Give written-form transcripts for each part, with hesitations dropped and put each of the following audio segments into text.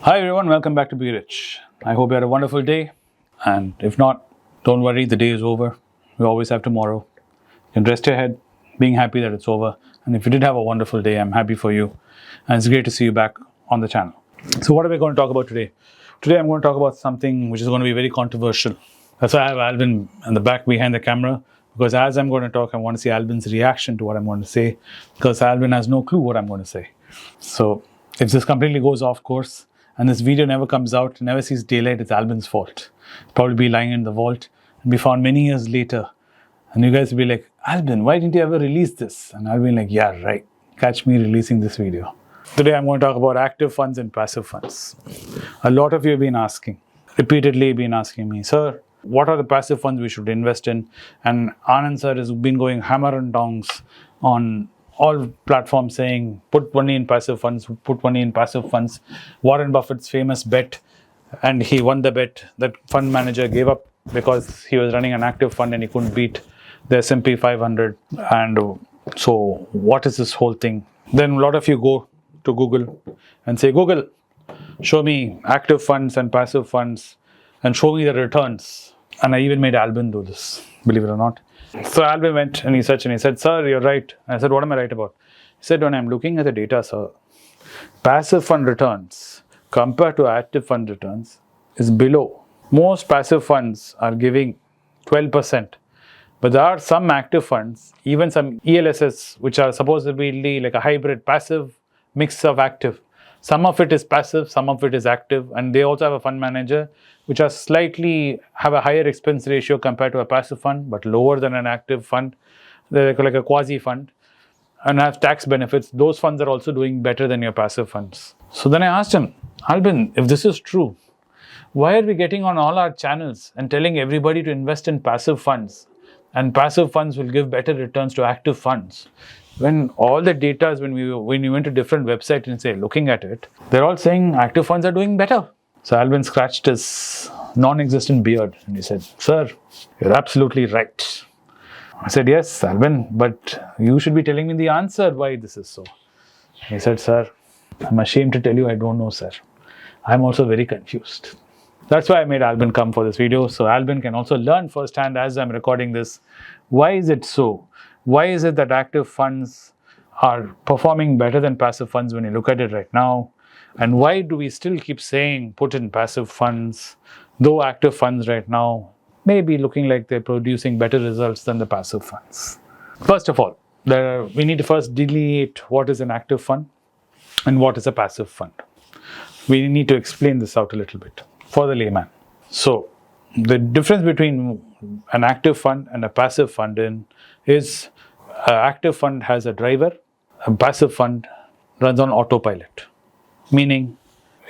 Hi everyone, welcome back to Be Rich. I hope you had a wonderful day, and if not, don't worry, the day is over. We always have tomorrow. You can rest your head, being happy that it's over. And if you did have a wonderful day, I'm happy for you. And it's great to see you back on the channel. So what are we going to talk about today? Today I'm going to talk about something which is going to be very controversial. That's why I have Alvin in the back behind the camera, because as I'm going to talk, I want to see Alvin's reaction to what I'm going to say, because Alvin has no clue what I'm going to say. So if this completely goes off course, and this video never comes out, never sees daylight, it's Alvin's fault. It'll probably be lying in the vault and be found many years later. And you guys will be like, Alvin, why didn't you ever release this? And I'll be like, yeah, right. Catch me releasing this video. Today I'm going to talk about active funds and passive funds. A lot of you have been asking, repeatedly been asking me, sir, what are the passive funds we should invest in? And Anand sir has been going hammer and tongs on all platforms saying, put money in passive funds, put money in passive funds. Warren Buffett's famous bet, and he won the bet. That fund manager gave up because he was running an active fund and he couldn't beat the S&P 500. And so what is this whole thing? Then a lot of you go to Google and say, Google, show me active funds and passive funds and show me the returns. And I even made Alvin do this, believe it or not. So Alvin went and he searched and he said, sir, you're right. And I said, what am I right about? He said, when I'm looking at the data, sir, passive fund returns compared to active fund returns is below. Most passive funds are giving 12%. But there are some active funds, even some ELSS, which are supposedly like a hybrid passive mix of active. Some of it is passive, some of it is active, and they also have a fund manager which are slightly have a higher expense ratio compared to a passive fund, but lower than an active fund. They're like a quasi fund and have tax benefits. Those funds are also doing better than your passive funds. So then I asked him, Alvin, if this is true, why are we getting on all our channels and telling everybody to invest in passive funds? And passive funds will give better returns to active funds. When all the data is when you went to different websites and say, looking at it, they're all saying active funds are doing better. So Alvin scratched his non-existent beard and he said, sir, you're absolutely right. I said, yes, Alvin, but you should be telling me the answer why this is so. He said, sir, I'm ashamed to tell you I don't know, sir. I'm also very confused. That's why I made Alvin come for this video, so Alvin can also learn firsthand as I'm recording this. Why is it so? Why is it that active funds are performing better than passive funds when you look at it right now? And why do we still keep saying put in passive funds, though active funds right now may be looking like they're producing better results than the passive funds? First of all, we need to first delineate what is an active fund and what is a passive fund. We need to explain this out a little bit for the layman. So the difference between an active fund and a passive fund is an active fund has a driver, a passive fund runs on autopilot. Meaning,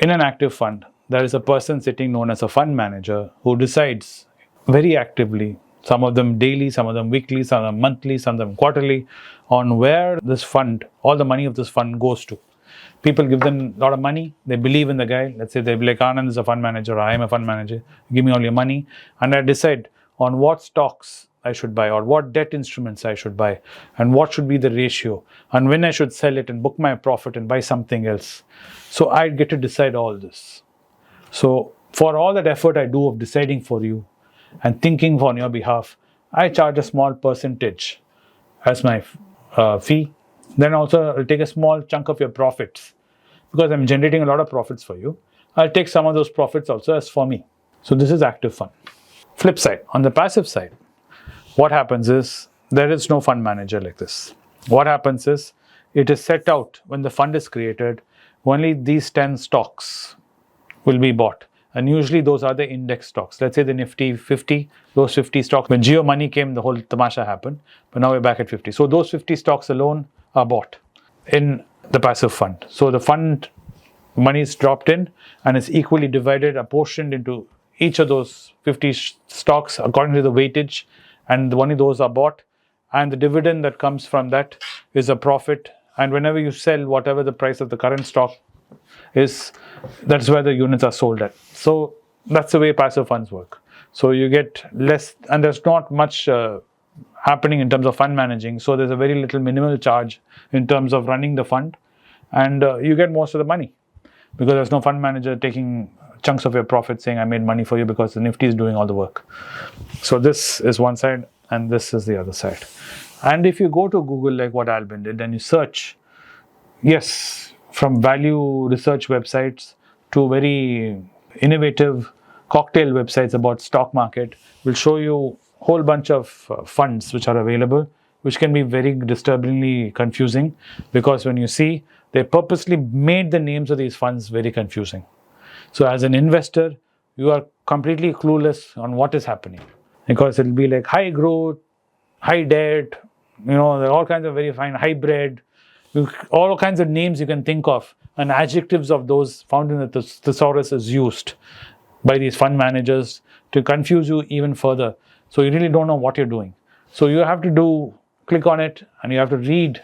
in an active fund, there is a person sitting known as a fund manager who decides very actively, some of them daily, some of them weekly, some of them monthly, some of them quarterly, on where this fund, all the money of this fund goes to. People give them a lot of money. They believe in the guy. Let's say they'll be like, Anand is a fund manager, or I am a fund manager. Give me all your money. And I decide on what stocks I should buy, or what debt instruments I should buy, and what should be the ratio, and when I should sell it and book my profit and buy something else. So I get to decide all this. So for all that effort I do of deciding for you and thinking on your behalf, I charge a small percentage as my fee. Then also I'll take a small chunk of your profits. Because I'm generating a lot of profits for you, I'll take some of those profits also as for me. So this is active fund. Flip side, on the passive side, what happens is there is no fund manager like this. What happens is it is set out when the fund is created, only these 10 stocks will be bought. And usually those are the index stocks. Let's say the Nifty 50, those 50 stocks. When Jio Money came, the whole tamasha happened. But now we're back at 50. So those 50 stocks alone are bought in the passive fund. So the fund money is dropped in and is equally divided, apportioned into each of those 50 stocks according to the weightage, and only those are bought. And the dividend that comes from that is a profit. And whenever you sell whatever the price of the current stock is, that's where the units are sold at. So that's the way passive funds work. So you get less, and there's not much happening in terms of fund managing. So there's a very little minimal charge in terms of running the fund, and you get most of the money. because there's no fund manager taking chunks of your profit saying I made money for you because the Nifty is doing all the work. So this is one side and this is the other side. And if you go to Google like what Albin did and you search, yes, from value research websites to very innovative cocktail websites about stock market will show you a whole bunch of funds which are available, which can be very disturbingly confusing, because when you see, they purposely made the names of these funds very confusing. So as an investor, you are completely clueless on what is happening, because it'll be like high growth, high debt, there are all kinds of very fine hybrid, all kinds of names you can think of, and adjectives of those found in the thesaurus is used by these fund managers to confuse you even further. So you really don't know what you're doing. So you have to click on it and you have to read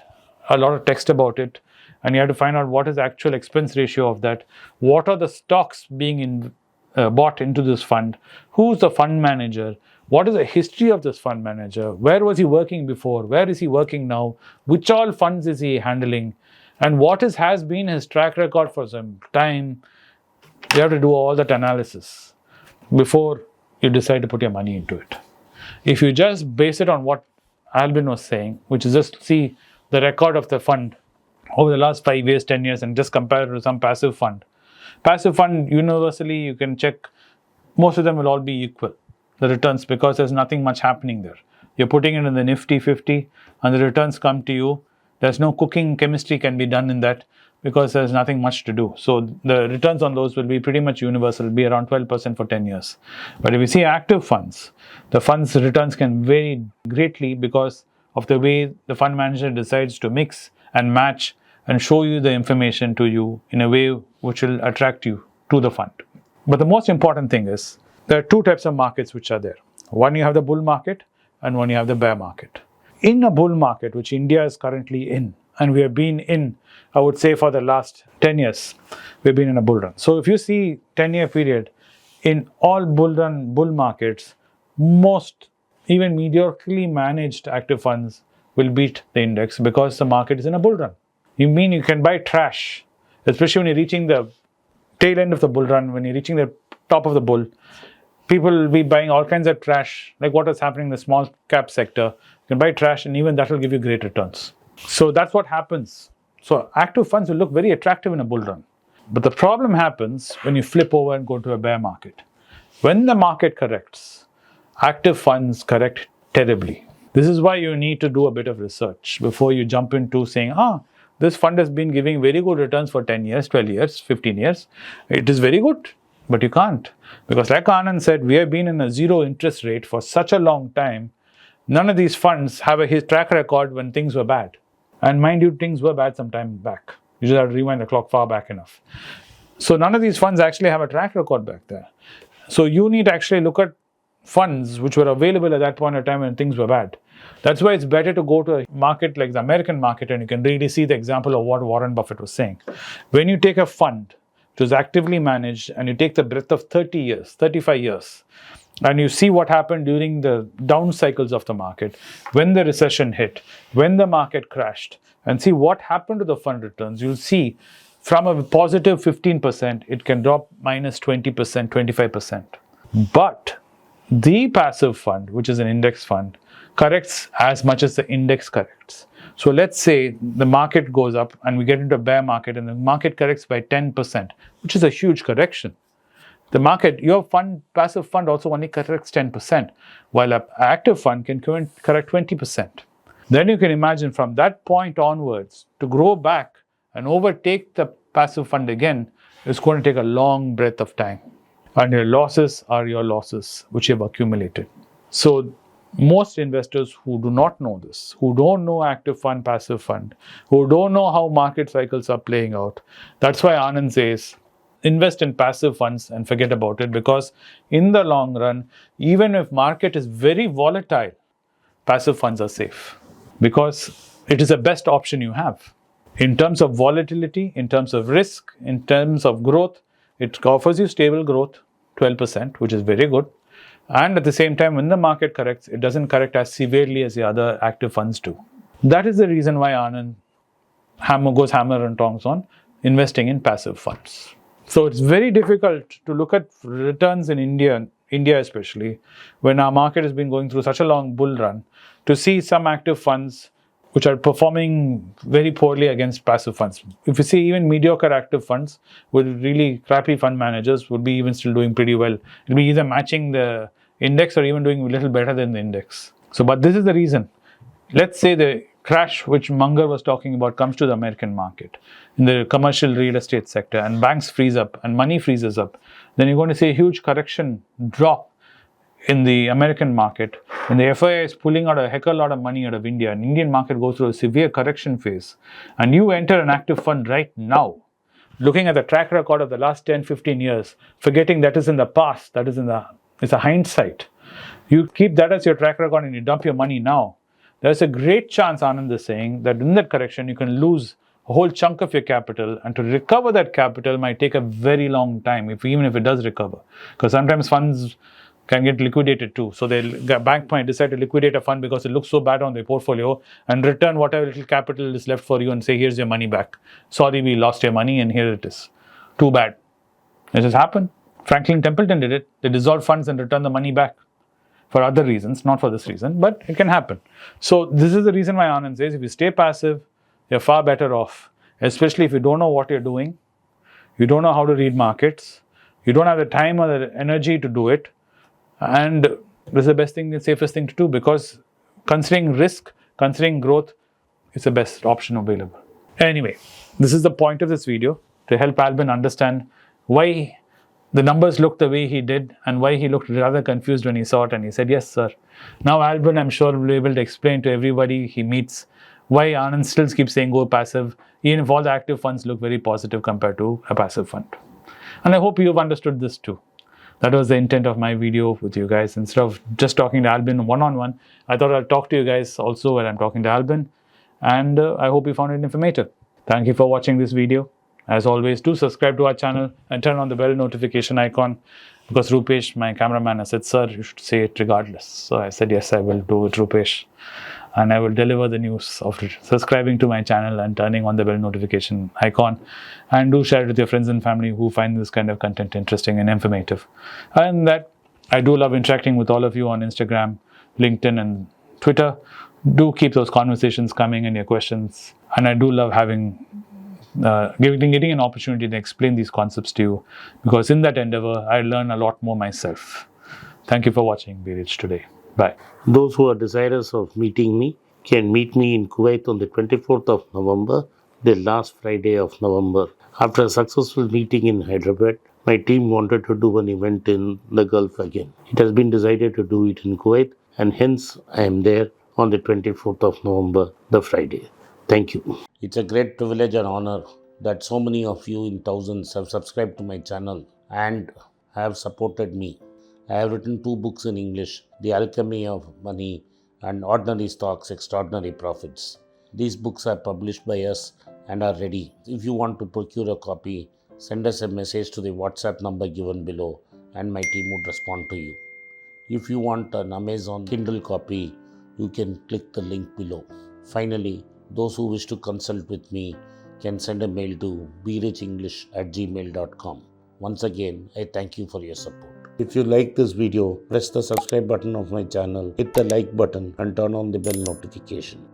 a lot of text about it, and you have to find out what is the actual expense ratio of that, what are the stocks being bought into this fund, who's the fund manager, what is the history of this fund manager, where was he working before, where is he working now, which all funds is he handling, and what has been his track record for some time. You have to do all that analysis before you decide to put your money into it. If you just base it on what Albin was saying, which is just see the record of the fund over the last 5 years, 10 years, and just compare it to some passive fund. Passive fund, universally, you can check, most of them will all be equal, the returns, because there's nothing much happening there. You're putting it in the Nifty 50 and the returns come to you. There's no cooking chemistry can be done in that, because there's nothing much to do. So the returns on those will be pretty much universal, be around 12% for 10 years. But if you see active funds, the fund's returns can vary greatly because of the way the fund manager decides to mix and match and show you the information to you in a way which will attract you to the fund. But the most important thing is, there are two types of markets which are there. One, you have the bull market, and one, you have the bear market. In a bull market, which India is currently in, and we have been in, I would say for the last 10 years, we've been in a bull run. So if you see 10-year period, in all bull markets, most even mediocrely managed active funds will beat the index because the market is in a bull run. You mean you can buy trash, especially when you're reaching the tail end of the bull run, when you're reaching the top of the bull, people will be buying all kinds of trash, like what is happening in the small cap sector. You can buy trash and even that will give you great returns. So that's what happens. So active funds will look very attractive in a bull run. But the problem happens when you flip over and go to a bear market. When the market corrects, active funds correct terribly. This is why you need to do a bit of research before you jump into saying, this fund has been giving very good returns for 10 years, 12 years, 15 years. It is very good, but you can't. Because like Anand said, we have been in a zero interest rate for such a long time. None of these funds have a track record when things were bad. And mind you, things were bad some time back. You just have to rewind the clock far back enough. So none of these funds actually have a track record back there. So you need to actually look at funds which were available at that point of time when things were bad. That's why it's better to go to a market like the American market, and you can really see the example of what Warren Buffett was saying. When you take a fund which is actively managed and you take the breadth of 30 years, 35 years, and you see what happened during the down cycles of the market, when the recession hit, when the market crashed, and see what happened to the fund returns, you'll see from a positive 15%, it can drop minus 20%, 25%. But the passive fund, which is an index fund, corrects as much as the index corrects. So let's say the market goes up and we get into a bear market and the market corrects by 10%, which is a huge correction. The market, your fund, passive fund also only corrects 10%, while an active fund can correct 20%. Then you can imagine from that point onwards, to grow back and overtake the passive fund again, is going to take a long breadth of time. And your losses are your losses, which you've accumulated. So most investors who do not know this, who don't know active fund, passive fund, who don't know how market cycles are playing out, that's why Anand says, invest in passive funds and forget about it, because in the long run, even if market is very volatile, passive funds are safe because it is the best option you have. In terms of volatility, in terms of risk, in terms of growth, it offers you stable growth, 12%, which is very good. And at the same time, when the market corrects, it doesn't correct as severely as the other active funds do. That is the reason why Anand goes hammer and tongs on investing in passive funds. So it's very difficult to look at returns in India especially, when our market has been going through such a long bull run, to see some active funds which are performing very poorly against passive funds. If you see even mediocre active funds with really crappy fund managers would be even still doing pretty well. It'll be either matching the index or even doing a little better than the index. So, but this is the reason. Let's say the crash which Munger was talking about comes to the American market in the commercial real estate sector, and banks freeze up and money freezes up, then you're going to see a huge correction drop in the American market. When the FII is pulling out a heck of a lot of money out of India, and Indian market goes through a severe correction phase, and you enter an active fund right now, looking at the track record of the last 10-15 years, forgetting that is in the past, it's a hindsight. You keep that as your track record and you dump your money now, there's a great chance, Anand is saying, that in that correction you can lose a whole chunk of your capital, and to recover that capital might take a very long time, even if it does recover. Because sometimes funds can get liquidated too. So the bank might decide to liquidate a fund because it looks so bad on their portfolio, and return whatever little capital is left for you and say, here's your money back. Sorry, we lost your money and here it is. Too bad. It has happened. Franklin Templeton did it. They dissolved funds and returned the money back. For other reasons, not for this reason, but it can happen. So this is the reason why Anand says if you stay passive, you're far better off, especially if you don't know what you're doing, you don't know how to read markets, you don't have the time or the energy to do it, and this is the best thing, the safest thing to do, because considering risk, considering growth, it's the best option available. Anyway, this is the point of this video, to help Albin understand why the numbers looked the way he did and why he looked rather confused when he saw it, and he said, yes, sir. Now Albin, I'm sure, will be able to explain to everybody he meets why Anand still keeps saying go passive, even if all the active funds look very positive compared to a passive fund. And I hope you've understood this too. That was the intent of my video with you guys. Instead of just talking to Albin one-on-one, I thought I'll talk to you guys also while I'm talking to Albin. And I hope you found it informative. Thank you for watching this video. As always, do subscribe to our channel and turn on the bell notification icon, because Rupesh, my cameraman, has said, sir, you should say it regardless. So I said, yes, I will do it, Rupesh. And I will deliver the news of subscribing to my channel and turning on the bell notification icon. And do share it with your friends and family who find this kind of content interesting and informative. And that, I do love interacting with all of you on Instagram, LinkedIn, and Twitter. Do keep those conversations coming and your questions. And I do love getting an opportunity to explain these concepts to you, because in that endeavor, I learn a lot more myself. Thank you for watching Be Rich today. Bye. Those who are desirous of meeting me can meet me in Kuwait on the 24th of November, the last Friday of November. After a successful meeting in Hyderabad, my team wanted to do an event in the Gulf again. It has been decided to do it in Kuwait, and hence I am there on the 24th of November, the Friday. Thank you. It's a great privilege and honor that so many of you in thousands have subscribed to my channel and have supported me. I have written 2 books in English, The Alchemy of Money and Ordinary Stocks, Extraordinary Profits. These books are published by us and are ready. If you want to procure a copy, send us a message to the WhatsApp number given below and my team would respond to you. If you want an Amazon Kindle copy, you can click the link below. Finally, those who wish to consult with me can send a mail to berichenglish@gmail.com. Once again, I thank you for your support. If you like this video, press the subscribe button of my channel, hit the like button and turn on the bell notification.